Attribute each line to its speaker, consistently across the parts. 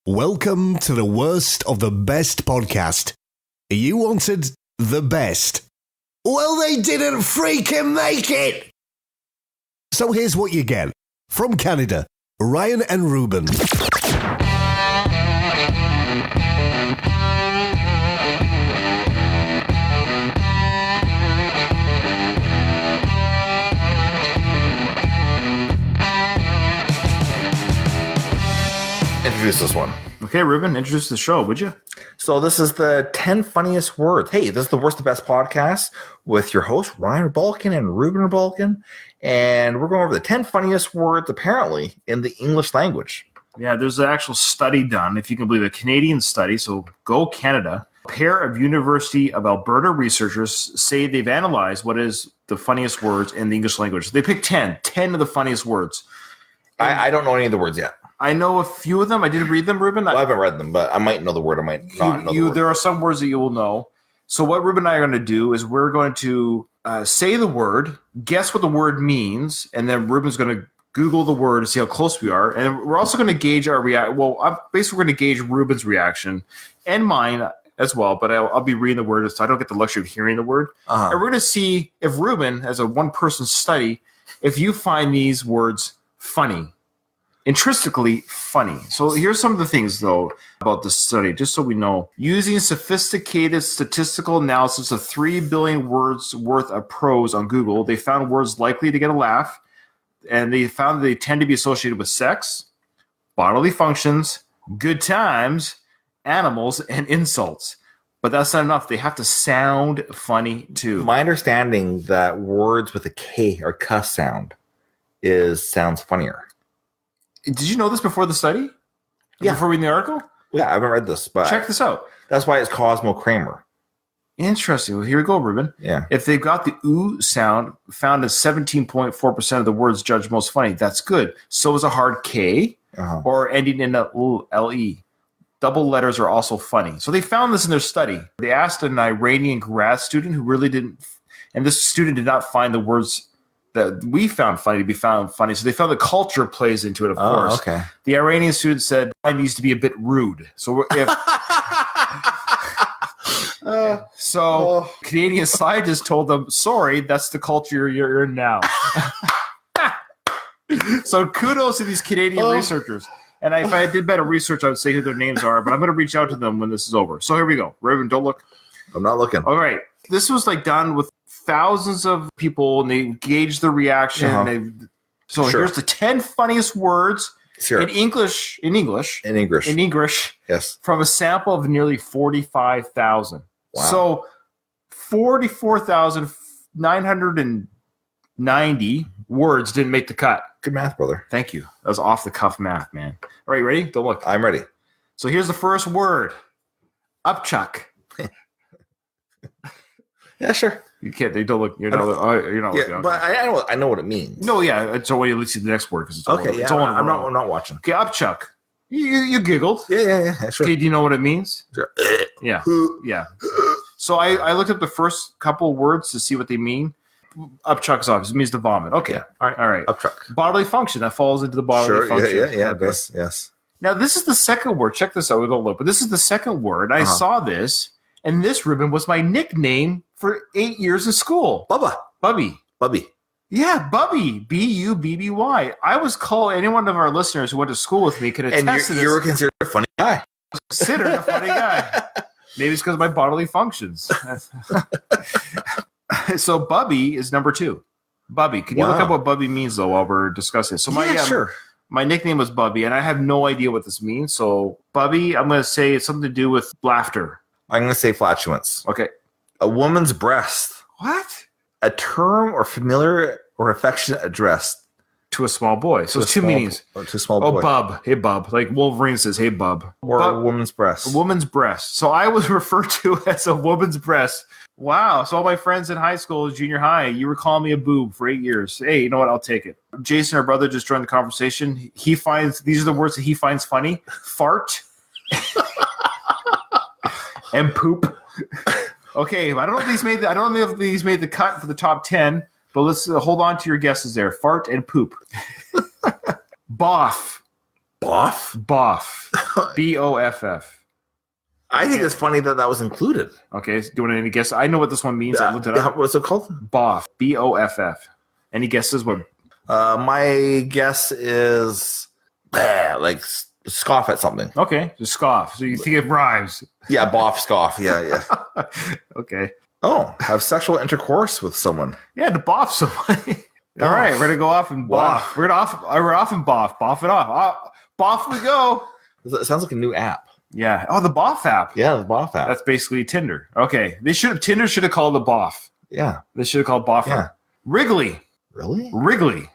Speaker 1: Welcome to the worst of the best podcast. You wanted the best. Well, they didn't freaking make it! So here's what you get. From Canada, Ryan and Ruban.
Speaker 2: Introduce this one.
Speaker 3: Okay, Ruben, introduce the show, would you?
Speaker 2: So this is the 10 funniest words. Hey, this is the worst of best podcast with your host, Ryan Balkan and Ruben Balkan. And we're going over the 10 funniest words, apparently, in the English language.
Speaker 3: Yeah, there's an actual study done, if you can believe it, a Canadian study, so go Canada. A pair of University of Alberta researchers say they've analyzed what is the funniest words in the English language. They picked 10 of the funniest words.
Speaker 2: I don't know any of the words yet.
Speaker 3: I know a few of them. I didn't read them, Ruben.
Speaker 2: Well, I haven't read them, but I might know the word. I might not know the word.
Speaker 3: There are some words that you will know. So what Ruben and I are going to do is we're going to say the word, guess what the word means, and then Ruben's going to Google the word to see how close we are. And we're also going to gauge our reaction. Well, basically, we're going to gauge Ruben's reaction and mine as well, but I'll be reading the word, so I don't get the luxury of hearing the word. And we're going to see if Ruben, as a one-person study, if you find these words funny. Intrinsically funny. So here's some of the things, though, about this study, just so we know. Using sophisticated statistical analysis of 3 billion words worth of prose on Google, they found words likely to get a laugh, and they found that they tend to be associated with sex, bodily functions, good times, animals, and insults. But that's not enough. They have to sound funny, too.
Speaker 2: My understanding that words with a K or cuss sound sounds funnier.
Speaker 3: Did you know this before the study?
Speaker 2: Yeah.
Speaker 3: Before reading the article?
Speaker 2: Yeah, I haven't read this, but
Speaker 3: check this out.
Speaker 2: That's why it's Cosmo Kramer.
Speaker 3: Interesting. Well, here we go, Ruben.
Speaker 2: Yeah.
Speaker 3: If they've got the ooh sound found in 17.4% of the words judged most funny, that's good. So is a hard K or ending in a L-E. Double letters are also funny. So they found this in their study. They asked an Iranian grad student who really didn't, and this student did not find the words that we found funny to be found funny. So they found the culture plays into it, of course.
Speaker 2: Okay.
Speaker 3: The Iranian student said, I needs to be a bit rude. So if Canadian scientists told them, sorry, that's the culture you're in now. So kudos to these Canadian researchers. And if I did better research, I would say who their names are, but I'm going to reach out to them when this is over. So here we go. Raven, don't look.
Speaker 2: I'm not looking.
Speaker 3: All right. This was done with thousands of people, and they gauged the reaction. Here's the 10 funniest words in English.
Speaker 2: Yes.
Speaker 3: From a sample of nearly 45,000.
Speaker 2: Wow.
Speaker 3: So 44,990 words didn't make the cut.
Speaker 2: Good math, brother.
Speaker 3: Thank you. That was off the cuff math, man. All right, ready? Don't look.
Speaker 2: I'm ready.
Speaker 3: So here's the first word. Upchuck.
Speaker 2: Yeah, sure.
Speaker 3: You can't. They don't look. You're not looking. Okay.
Speaker 2: But I know what it means.
Speaker 3: No, yeah. So when you see the next word, because it's
Speaker 2: okay.
Speaker 3: It's all
Speaker 2: I'm not watching.
Speaker 3: Okay, upchuck. You giggled.
Speaker 2: Yeah. Sure.
Speaker 3: Okay, do you know what it means?
Speaker 2: Sure.
Speaker 3: Yeah. So I looked up the first couple words to see what they mean. Upchuck is obvious. It means to vomit. Okay.
Speaker 2: Yeah.
Speaker 3: All right.
Speaker 2: Upchuck.
Speaker 3: Bodily function. That falls into the bodily function.
Speaker 2: Yeah.
Speaker 3: Okay.
Speaker 2: Yes.
Speaker 3: Now this is the second word. Check this out. We don't look, but this is the second word. I saw this, and this, Ruben, was my nickname for 8 years in school. Bubby. Yeah, Bubby. Bubby. I was called, any one of our listeners who went to school with me could attest to this.
Speaker 2: You were considered a funny guy.
Speaker 3: Considered a funny guy. Maybe it's because of my bodily functions. So Bubby is number 2. Bubby. Can you look up what Bubby means, though, while we're discussing it? So
Speaker 2: sure.
Speaker 3: My nickname was Bubby, and I have no idea what this means. So Bubby, I'm going to say it's something to do with laughter.
Speaker 2: I'm going to say flatulence.
Speaker 3: Okay.
Speaker 2: A woman's breast.
Speaker 3: What?
Speaker 2: A term or familiar or affectionate address
Speaker 3: to a small boy. So it's two meanings.
Speaker 2: To a small boy.
Speaker 3: Oh, bub. Hey, bub. Like Wolverine says, hey, bub.
Speaker 2: Or a woman's breast.
Speaker 3: A woman's breast. So I was referred to as a woman's breast. Wow. So all my friends in high school, junior high, you were calling me a boob for 8 years. Hey, you know what? I'll take it. Jason, our brother, just joined the conversation. These are the words that he finds funny. Fart. And poop. Okay, I don't know if these made the cut for the top 10, but let's hold on to your guesses there. Fart and poop. Boff.
Speaker 2: Boff?
Speaker 3: Boff. B-O-F-F.
Speaker 2: I think it's funny that was included.
Speaker 3: Okay, do you want any guess? I know what this one means. I looked it up.
Speaker 2: What's it called?
Speaker 3: Boff. B-O-F-F. Any guesses what?
Speaker 2: My guess is like scoff at something.
Speaker 3: Okay, just scoff. So you think it rhymes.
Speaker 2: Yeah, boff, scoff. Yeah.
Speaker 3: Okay.
Speaker 2: Oh, have sexual intercourse with someone.
Speaker 3: Yeah, to boff somebody. All right, we're gonna go off and boff.
Speaker 2: Wow.
Speaker 3: We're off and boff. Boff it off. Boff we go.
Speaker 2: It sounds like a new app.
Speaker 3: Yeah. Oh, the Boff app.
Speaker 2: Yeah, the boff app.
Speaker 3: That's basically Tinder. Okay. Tinder should have called the Boff.
Speaker 2: Yeah.
Speaker 3: They should have called Boff.
Speaker 2: Yeah.
Speaker 3: Wrigley.
Speaker 2: Really?
Speaker 3: Wrigley.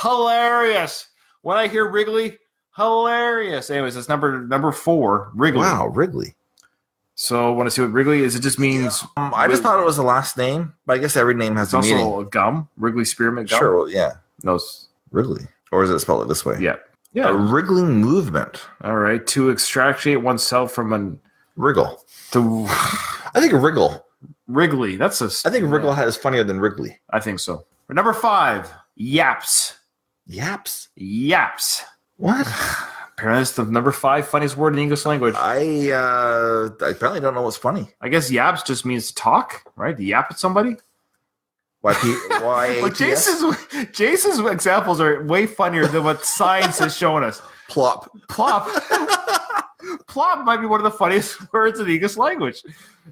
Speaker 3: Hilarious. When I hear Wrigley, hilarious. Anyways, that's number 4. Wrigley.
Speaker 2: Wow, Wrigley.
Speaker 3: So, want to see what Wrigley is? It just means.
Speaker 2: I just thought it was the last name, but I guess every name has
Speaker 3: It's
Speaker 2: a
Speaker 3: also
Speaker 2: meaning.
Speaker 3: a gum. Wrigley spearmint gum.
Speaker 2: Sure, well, yeah.
Speaker 3: No.
Speaker 2: Wrigley. Or is it spelled this way?
Speaker 3: Yeah. Yeah.
Speaker 2: A wriggling movement.
Speaker 3: All right. To extricate oneself from an.
Speaker 2: Wriggle.
Speaker 3: I
Speaker 2: I think Wriggle.
Speaker 3: Wrigley. I
Speaker 2: I think Wriggle is funnier than Wrigley.
Speaker 3: I think so. Number 5. Yaps.
Speaker 2: Yaps?
Speaker 3: Yaps.
Speaker 2: What?
Speaker 3: Apparently, it's the number 5 funniest word in the English language.
Speaker 2: I apparently don't know what's funny.
Speaker 3: I guess yaps just means to talk, right? To yap at somebody.
Speaker 2: Why?
Speaker 3: Well, Jason's examples are way funnier than what science is showing us.
Speaker 2: Plop.
Speaker 3: Plop. Plop might be one of the funniest words in the English language.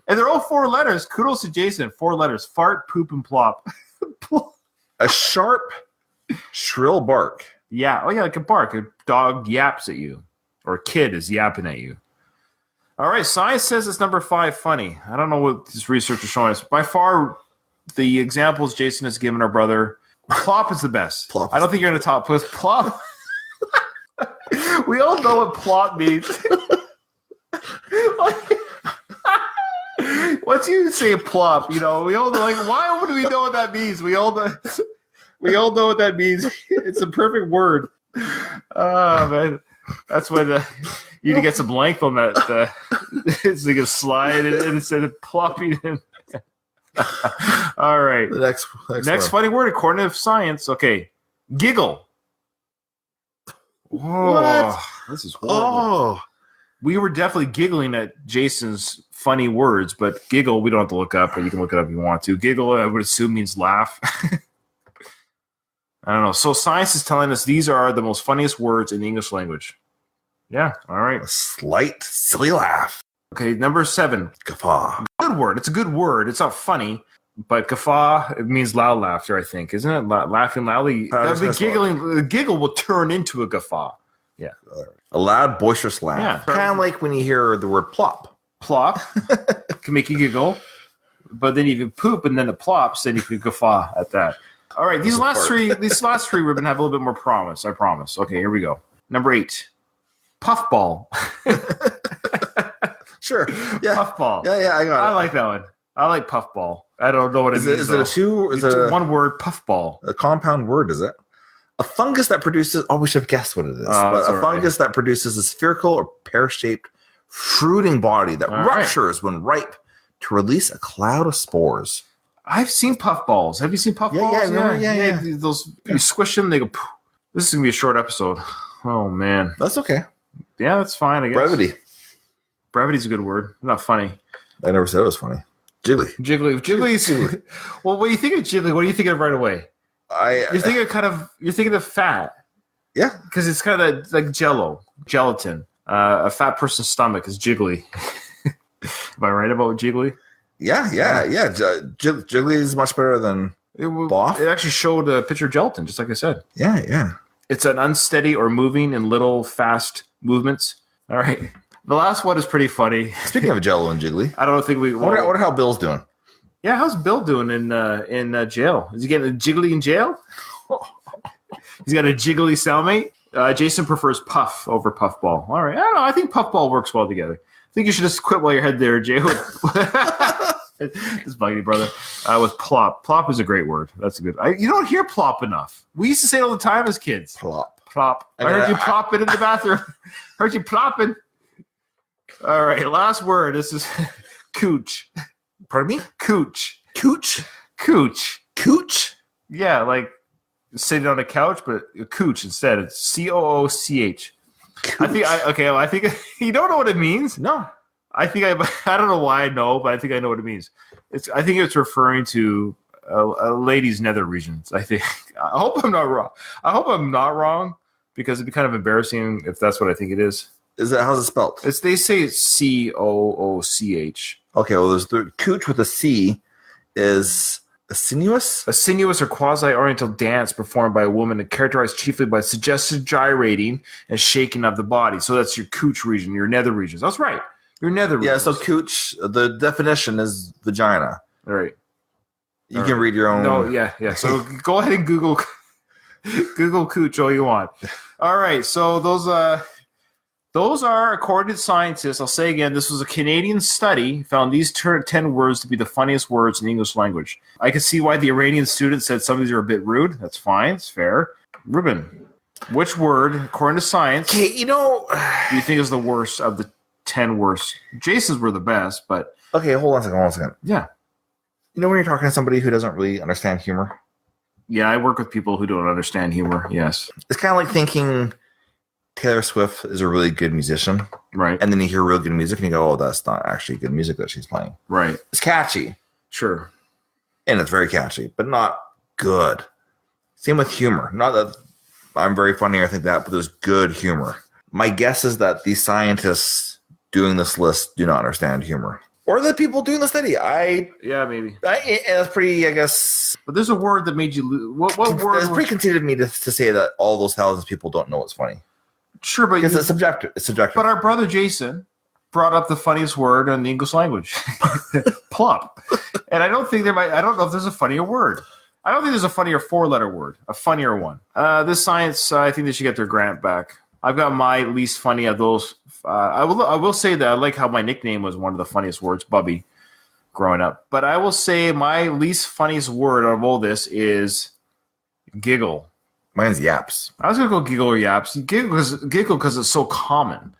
Speaker 3: And they're all 4 letters. Kudos to Jason. 4 letters. Fart, poop, and plop.
Speaker 2: A sharp, shrill bark.
Speaker 3: Yeah. Oh, yeah, like a bark. A dog yaps at you. Or a kid is yapping at you. All right. Science says it's number 5 funny. I don't know what this research is showing us. By far, the examples Jason has given our brother, plop is the best.
Speaker 2: Plop.
Speaker 3: I don't think you're going to top with plop. We all know what plop means. Once you say plop, we all know, like, why would we know what that means? We all know what that means. It's a perfect word. Oh, man. That's when you need to get some length on that. It's like a slide instead of plopping in. All right.
Speaker 2: The next
Speaker 3: funny word according to science. Okay. Giggle. Whoa,
Speaker 2: What?
Speaker 3: this is horrible.
Speaker 2: Oh.
Speaker 3: We were definitely giggling at Jason's funny words, but giggle, we don't have to look up, but you can look it up if you want to. Giggle, I would assume, means laugh. I don't know. So science is telling us these are the most funniest words in the English language. Yeah. All right.
Speaker 2: A slight, silly laugh.
Speaker 3: Okay. Number 7.
Speaker 2: Guffaw.
Speaker 3: Good word. It's a good word. It's not funny, but guffaw, it means loud laughter, I think. Isn't it? Laughing loudly. The giggle will turn into a guffaw. Yeah.
Speaker 2: A loud, boisterous laugh.
Speaker 3: Yeah.
Speaker 2: Kind of like when you hear the word plop.
Speaker 3: Plop can make you giggle, but then if you poop and then it plops, then you can guffaw at that. All right, these last three, Ruben, have a little bit more promise. I promise. Okay, here we go. Number 8, puffball.
Speaker 2: Sure. Yeah.
Speaker 3: Puffball.
Speaker 2: Yeah, I got it.
Speaker 3: I like that one. I like puffball. I don't know what it means.
Speaker 2: Is it a two? Is it
Speaker 3: one word? Puffball.
Speaker 2: a compound word? Is it a fungus that produces? Oh, we should have guessed what it is. But a fungus that produces a spherical or pear-shaped fruiting body that ruptures when ripe to release a cloud of spores.
Speaker 3: I've seen puffballs. Have you seen puffballs?
Speaker 2: Yeah.
Speaker 3: Those you squish them, they go. Poof. This is gonna be a short episode. Oh man.
Speaker 2: That's okay.
Speaker 3: Yeah, that's fine. I guess
Speaker 2: Brevity.
Speaker 3: Brevity's a good word. Not funny.
Speaker 2: I never said it was funny.
Speaker 3: Jiggly. Well, when you think of jiggly, what do you think of right away? You're thinking of fat.
Speaker 2: Yeah,
Speaker 3: because it's kind of like gelatin. A fat person's stomach is jiggly. Am I right about jiggly?
Speaker 2: Yeah. Jiggly is much better than Boff.
Speaker 3: It actually showed a picture of gelatin, just like I said.
Speaker 2: Yeah.
Speaker 3: It's an unsteady or moving in little fast movements. All right. The last one is pretty funny.
Speaker 2: Speaking of Jello and Jiggly,
Speaker 3: I don't think we.
Speaker 2: I wonder how Bill's doing.
Speaker 3: Yeah, how's Bill doing in jail? Is he getting a jiggly in jail? He's got a jiggly cellmate. Jason prefers puff over puffball. All right, I don't know. I think puffball works well together. I think you should just quit while you're head there, Jay. It's bugging, brother. With plop. Plop is a great word. That's a good. You don't hear plop enough. We used to say it all the time as kids.
Speaker 2: Plop.
Speaker 3: I heard you plopping in the bathroom. Heard you plopping. All right, last word. This is cooch.
Speaker 2: Pardon me?
Speaker 3: Cooch. Yeah, like sitting on a couch, but cooch instead. It's COOCH. I think you don't know what it means.
Speaker 2: No.
Speaker 3: I don't know why I know, but I think I know what it means. I think it's referring to a lady's nether regions. I think. I hope I'm not wrong because it'd be kind of embarrassing if that's what I think it is.
Speaker 2: How's it spelled?
Speaker 3: They say it's COOCH.
Speaker 2: Okay, well, there's the cooch with a C is a sinuous?
Speaker 3: A sinuous or quasi-oriental dance performed by a woman and characterized chiefly by suggestive gyrating and shaking of the body. So that's your cooch region, your nether regions. That's right. Your nether regions.
Speaker 2: Yeah, so cooch, the definition is vagina.
Speaker 3: All right.
Speaker 2: You can read your own.
Speaker 3: No, yeah. So go ahead and Google cooch all you want. All right. So those are, according to scientists, I'll say again, this was a Canadian study, found these 10 words to be the funniest words in the English language. I can see why the Iranian student said some of these are a bit rude. That's fine. It's fair. Ruben, which word, according to science, do you think is the worst of the 10 worst? Jason's were the best, but...
Speaker 2: Okay, hold on a second.
Speaker 3: Yeah.
Speaker 2: You know when you're talking to somebody who doesn't really understand humor?
Speaker 3: Yeah, I work with people who don't understand humor, yes.
Speaker 2: It's kind of like thinking... Taylor Swift is a really good musician.
Speaker 3: Right.
Speaker 2: And then you hear real good music and you go, oh, that's not actually good music that she's playing.
Speaker 3: Right.
Speaker 2: It's catchy.
Speaker 3: Sure.
Speaker 2: And it's very catchy, but not good. Same with humor. Not that I'm very funny or anything like that, but there's good humor. My guess is that these scientists doing this list do not understand humor. Or the people doing the study.
Speaker 3: Yeah, maybe.
Speaker 2: And that's pretty, I guess...
Speaker 3: But there's a word that made you lose. What word?
Speaker 2: It's pretty conceited of me to say that all those thousands of people don't know what's funny.
Speaker 3: Sure, but
Speaker 2: because it's subjective. It's subjective.
Speaker 3: But our brother Jason brought up the funniest word in the English language, plop. And I don't know if there's a funnier word. I don't think there's a funnier 4-letter word, a funnier one. This science, I think they should get their grant back. I've got my least funny of those. I will say that I like how my nickname was one of the funniest words, Bubby, growing up. But I will say my least funniest word of all this is giggle.
Speaker 2: Mine's yaps.
Speaker 3: I was going to go giggle or yaps. Giggle because it's so common.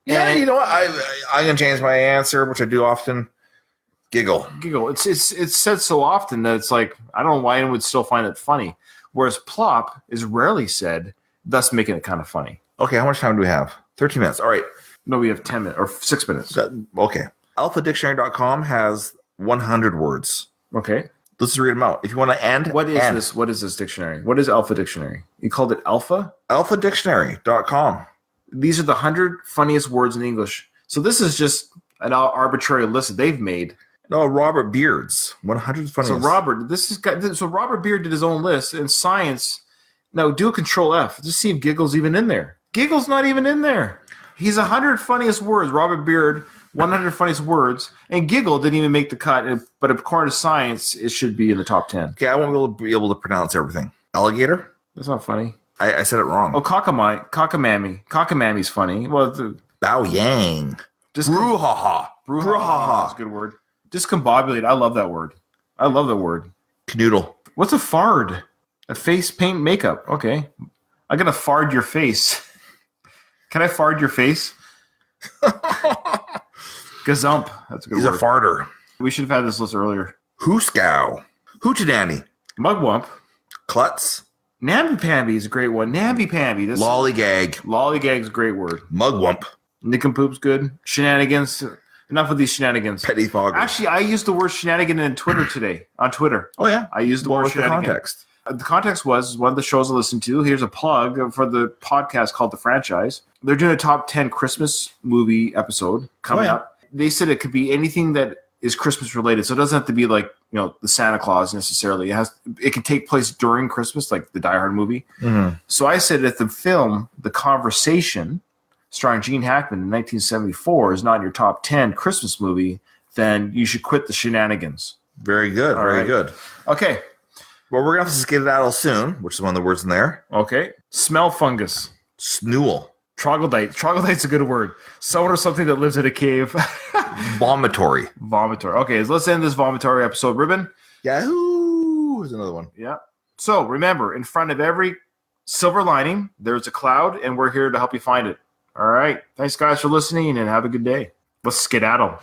Speaker 2: Yeah, you know what? I'm going to change my answer, which I do often. Giggle. It's said so often that it's like, I don't know why anyone would still find it funny. Whereas plop is rarely said, thus making it kind of funny. Okay, how much time do we have? 13 minutes. All right.
Speaker 3: No, we have 10 minutes or 6 minutes.
Speaker 2: Okay. AlphaDictionary.com has 100 words.
Speaker 3: Okay.
Speaker 2: Let's just read them out. If you want to end.
Speaker 3: What is this dictionary? What is Alpha Dictionary? You called it Alpha?
Speaker 2: AlphaDictionary.com.
Speaker 3: These are the 100 funniest words in English. So this is just an arbitrary list that they've made.
Speaker 2: No, Robert Beard's 100 funniest.
Speaker 3: So Robert Beard did his own list in science. Now do a Control F. Just see if Giggle's even in there. Giggle's not even in there. He's 100 funniest words. Robert Beard, 100 funniest words, and Giggle didn't even make the cut. But according to science, it should be in the top 10.
Speaker 2: Okay, I won't be able to pronounce everything. Alligator?
Speaker 3: That's not funny.
Speaker 2: I said it wrong.
Speaker 3: Oh, cockamamie. Cockamamie's funny. Well,
Speaker 2: Bao Yang. Brouhaha.
Speaker 3: Brouhaha. That's a good word. Discombobulate. I love that word.
Speaker 2: Canoodle. What's a fard?
Speaker 3: A face paint makeup. Okay. I'm going to fard your face. Can I fard your face? Gazump. That's a good word.
Speaker 2: He's a farter.
Speaker 3: We should have had this list earlier.
Speaker 2: Hooskow. Hootenanny.
Speaker 3: Mugwump.
Speaker 2: Klutz.
Speaker 3: Namby-pamby is a great one. Namby-pamby.
Speaker 2: Lollygag.
Speaker 3: Lollygag's a great word.
Speaker 2: Mugwump.
Speaker 3: Nincompoop's good. Shenanigans. Enough of these shenanigans.
Speaker 2: Petty fogger.
Speaker 3: Actually, I used the word shenanigan on Twitter today. On Twitter.
Speaker 2: Oh, yeah?
Speaker 3: I used the word shenanigan.
Speaker 2: The context?
Speaker 3: The context was one of the shows I listened to. Here's a plug for the podcast called The Franchise. They're doing a top 10 Christmas movie episode coming up. They said it could be anything that is Christmas related. So it doesn't have to be like, the Santa Claus necessarily. It can take place during Christmas, like the Die Hard movie. Mm-hmm. So I said if the film, The Conversation, starring Gene Hackman in 1974, is not in your top 10 Christmas movie, then you should quit the shenanigans.
Speaker 2: Very good. Very good.
Speaker 3: Okay.
Speaker 2: Well, we're going to have to skedaddle soon, which is one of the words in there.
Speaker 3: Okay. Smell fungus.
Speaker 2: Snool.
Speaker 3: Troglodyte. Troglodyte's a good word. Someone or something that lives in a cave.
Speaker 2: Vomitory.
Speaker 3: Okay, so let's end this vomitory episode. Ruben?
Speaker 2: Yahoo! Here's another one.
Speaker 3: Yeah. So, remember, in front of every silver lining, there's a cloud, and we're here to help you find it. All right. Thanks, guys, for listening, and have a good day. Let's skedaddle.